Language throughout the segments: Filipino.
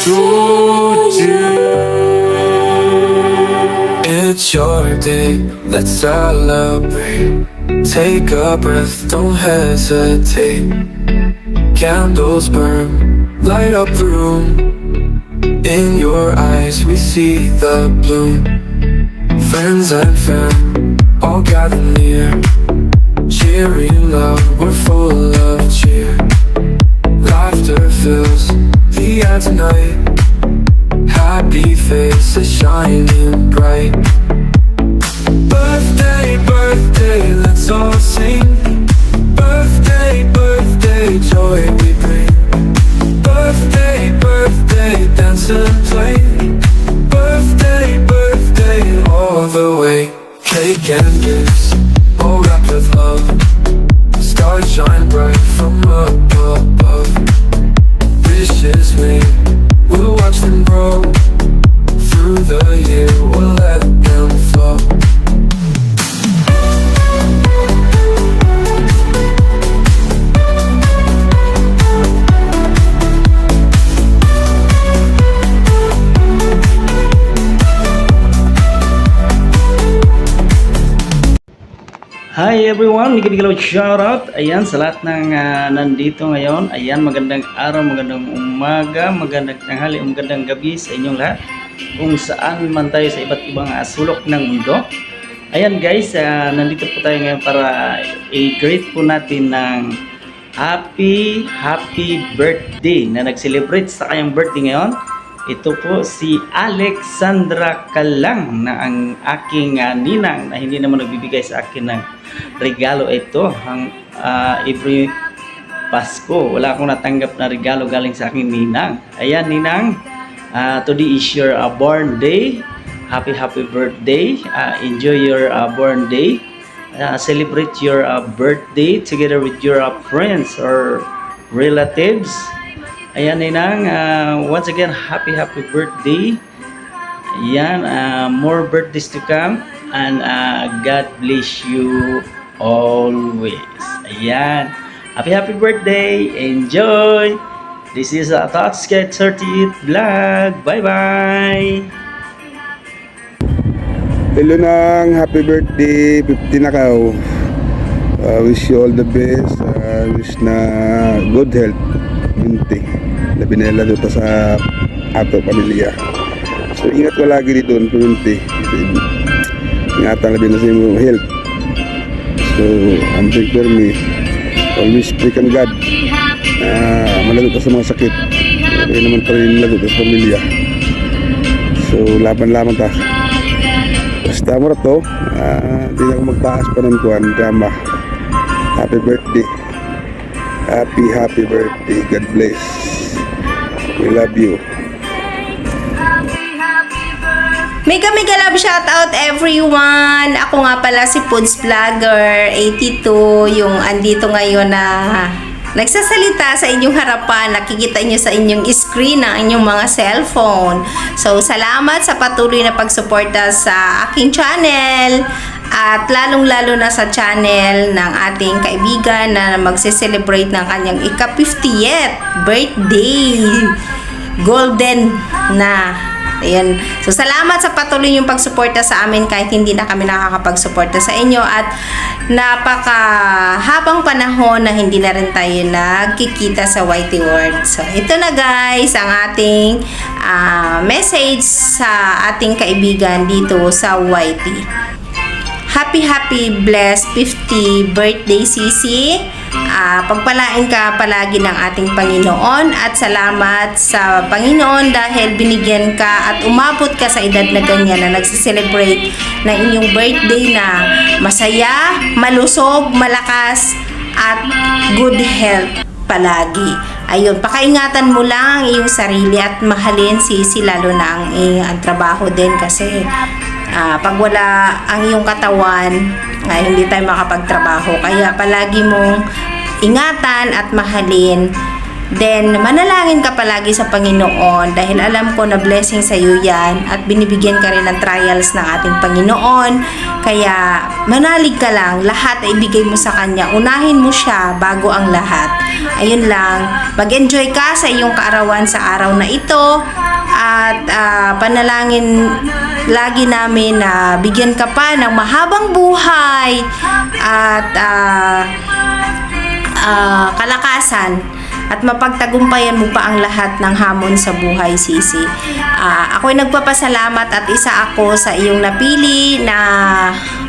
told you it's your day, let's celebrate. Take a breath, don't hesitate. Candles burn, light up the room. In your eyes we see the bloom. Friends and fam, all gather near. Cheering love, we're full of cheer. Laughter fills the air tonight. Happy faces shining bright. Birthday, birthday, let's all sing. Birthday, birthday, joy we bring. Birthday, birthday, dance and play. Birthday, birthday, all the way. Cake and gifts, all wrapped with love. Stars shine bright from above. Wishes made, we'll watch them grow. Through the year, we'll let them flow. Hi everyone, Miguel shoutout. Ayan, sa lahat ng nandito ngayon. Ayan, magandang araw, magandang umaga, magandang tanghali, magandang gabi sa inyong lahat. Kung saan man tayo sa iba't ibang sulok ng mundo. Ayan guys, nandito po tayo ngayon para i-greet po natin ng happy birthday na nag-celebrate sa kanyang birthday ngayon. Ito po si Alexandra Kalang na ang aking ninang na hindi naman nagbibigay sa akin ng regalo ito every Pasko. Wala akong natanggap na regalo galing sa aking ninang. Ayan ninang, today is your born day. Happy birthday. Enjoy your born day. Celebrate your birthday together with your friends or relatives. Ayan ninang, once again happy birthday. Ayan, more birthdays to come and God bless you always. Ayan, happy birthday, enjoy. This is a Thoughtscape 30th vlog. Bye bye. Hello nang, happy birthday 50 na kao. Wish you all the best. Wish na good health. Minti labi nila dito sa ato pamilya. So ingat ko lagi dito Minti. Ingatan labi na sa iyong health. So I'm think for me, always pray kan God malagot sa mga sakit. Kaya naman pa rin lagot sa pamilya. So laban ta. Basta mo to, di na ako magtaas pa ng kuwan drama. Happy birthday. Happy birthday. God bless. We love you. Mega love shout out everyone. Ako nga pala si Puds Vlogger 82, yung andito ngayon na nagsasalita sa inyong harapan. Nakikita nyo sa inyong screen ng inyong mga cellphone. So salamat sa patuloy na pagsuporta sa aking channel. At lalong-lalo na sa channel ng ating kaibigan na magse-celebrate ng kanyang ika-50th birthday. Golden na. Ayan. So, salamat sa patuloy yung pagsuporta sa amin kahit hindi na kami nakakapagsuporta sa inyo. At napakahabang panahon na hindi na rin tayo nagkikita sa YT World. So, ito na guys ang ating message sa ating kaibigan dito sa YT. Happy blessed 50 birthday Sisi. Pagpalain ka palagi ng ating Panginoon at salamat sa Panginoon dahil binigyan ka at umabot ka sa edad na ganyan na nagsiselebrate ng inyong birthday na masaya, malusog, malakas at good health palagi. Ayun, pakaingatan mo lang ang iyong sarili at mahalin Sisi, lalo na ang trabaho din kasi pag wala ang iyong katawan, hindi tayo makapagtrabaho. Kaya palagi mong ingatan at mahalin. Then, manalangin ka palagi sa Panginoon dahil alam ko na blessing sa iyo yan at binibigyan ka rin ng trials ng ating Panginoon. Kaya, manalig ka lang. Lahat ay ibigay mo sa Kanya. Unahin mo siya bago ang lahat. ayun lang, mag-enjoy ka sa iyong kaarawan sa araw na ito at panalangin lagi namin na bigyan ka pa ng mahabang buhay at kalakasan at mapagtagumpayan mo pa ang lahat ng hamon sa buhay, Sisi. Ako'y nagpapasalamat at isa ako sa iyong napili na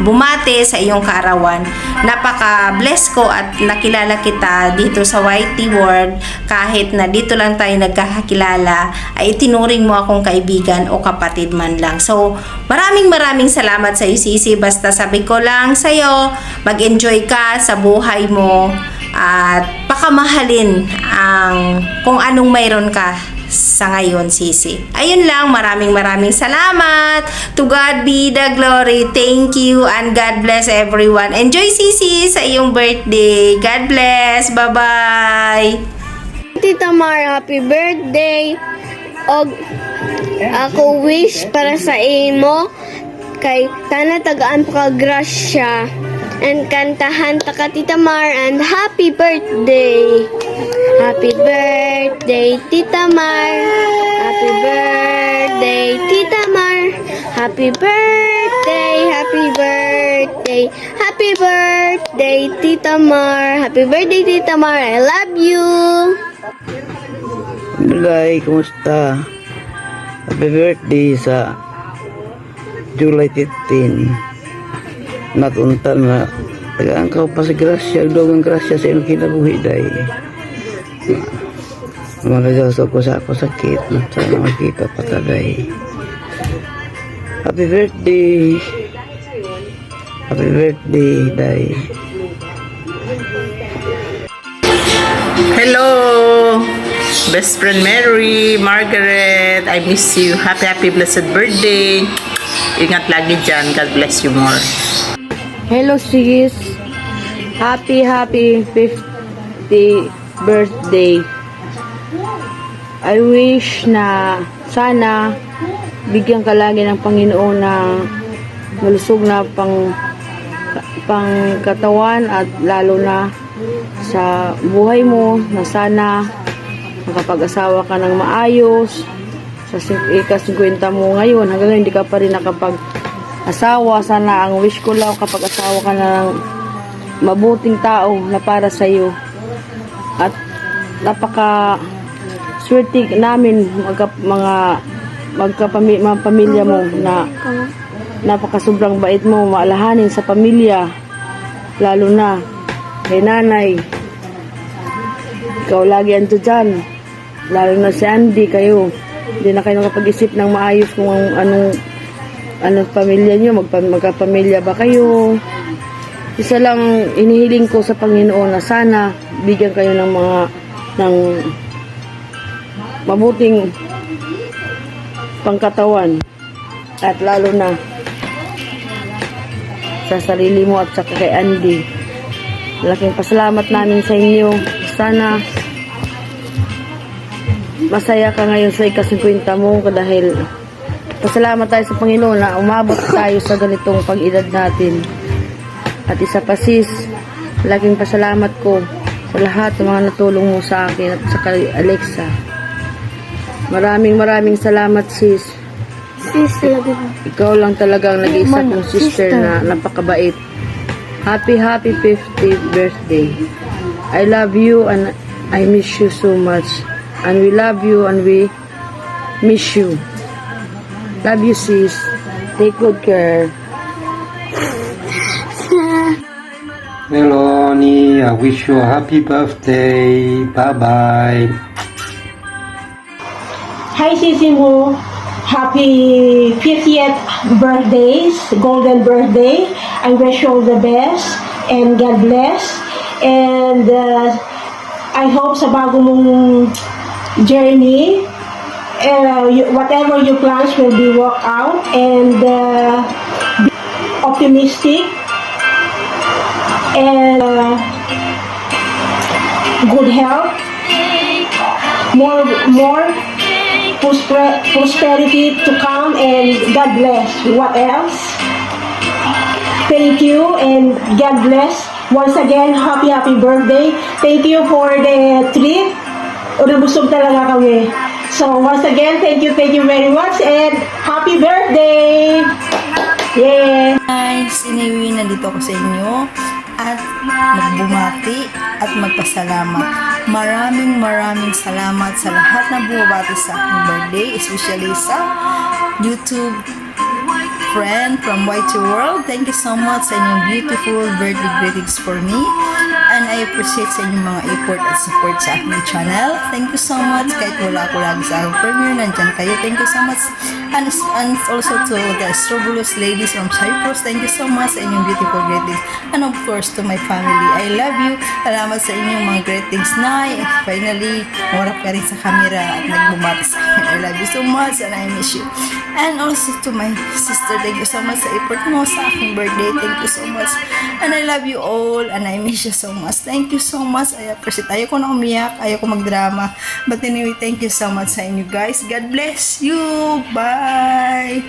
bumate sa iyong kaarawan. Napaka-bless ko at nakilala kita dito sa YT World. Kahit na dito lang tayo nagkakakilala, ay itinuring mo akong kaibigan o kapatid man lang. So, maraming salamat sa iyo, Sisi. Basta sabi ko lang sa iyo, mag-enjoy ka sa buhay mo at pakamahalin ang kung anong mayroon ka sa ngayon, Sisi. Ayun lang, maraming salamat. To God be the glory. Thank you and God bless everyone. Enjoy, Sisi, sa iyong birthday. God bless. Bye-bye. Tita Mar, happy birthday. Og ako wish para sa imo kay tana tagaan pa ka grasya and kantahan ta ka Tita Mar and happy birthday. Happy birthday Tita Mar. Happy birthday Tita Mar. Happy birthday, happy birthday. Happy birthday Tita Mar. Happy birthday Tita Mar. I love you. July, kumusta? Happy birthday sa July 15. Natunta na tagaan ka pa sa grasya, dogang grasya sa iyong kinabuhi dahi. Malajaw ko sa ako sakit na sana makita pa taday. Happy birthday. Happy birthday, dahi. Hello, best friend Mary, Margaret, I miss you. Happy blessed birthday. Ingat lagi dyan. God bless you more. Hello sis. Happy 50th birthday. I wish na sana bigyan ka lagi ng Panginoon na malusog na pangkatawan at lalo na sa buhay mo na sana makapag-asawa ka ng maayos sa ika-50 mo ngayon hanggang ngayon hindi ka pa rin nakapag-asawa. Sana ang wish ko lang kapag-asawa ka na ng mabuting tao na para sa iyo at napaka swerte namin mga pamilya mo na napaka sobrang bait mo, maalahanin sa pamilya lalo na kay nanay. Ikaw lagi ando dyan. Lalo na si Andy, kayo. Hindi na kayo nakapag-isip ng maayos kung anong pamilya nyo. Magkapamilya ba kayo? Isa lang inihiling ko sa Panginoon na sana bigyan kayo ng mabuting pangkatawan. At lalo na sa sarili mo at sa kay Andy. Malaking pasalamat namin sa inyo. Sana masaya ka ngayon sa ika-50 mo dahil pasalamat tayo sa Panginoon na umabot tayo sa ganitong pag-edad natin. At isa pa sis, malaking pasalamat ko sa lahat ng mga natulong mo sa akin at sa kay Alexa. Maraming salamat sis. Ikaw lang talagang nag-iisa kong sister na napakabait. Happy 50th birthday. I love you and I miss you so much. And we love you and we miss you. Love you sis. Take good care. Hello, Ani. I wish you a happy birthday. Bye-bye. Hi, Sisi mo. Happy 50th birthday, golden birthday. I wish you all the best and God bless. And I hope sa bago mong journey, whatever your plans will be worked out and be optimistic and good health, more prosperity to come, and God bless. What else? Thank you and God bless. Once again, happy birthday. Thank you for the treat. Nabusog talaga kami. So once again, thank you very much and happy birthday! Yeah! Guys, iniwi na dito ako sa inyo at magbumati at magpasalamat. Maraming salamat sa lahat na bumabati sa aking birthday, especially sa YouTube friend from Y2 World. Thank you so much sa inyong beautiful birthday greetings for me. And I appreciate sa inyong mga effort at support sa aking channel. Thank you so much. Kahit wala ako lagi sa aking premiere, nandyan kayo. Thank you so much. And also to the Strobulus ladies from Cyprus. Thank you so much sa inyong beautiful greetings. And of course, to my family. I love you. Salamat sa inyong mga greetings, Nay. Finally, warap ka rin sa camera at nagbumati sa akin. I love you so much and I miss you. And also to my sister, thank you so much sa effort mo sa aking birthday. Thank you so much. And I love you all and I miss you so much. Thank you so much. I appreciate. Ayoko na umiyak. Ayoko magdrama. But anyway, thank you so much sa inyo guys. God bless you. Bye!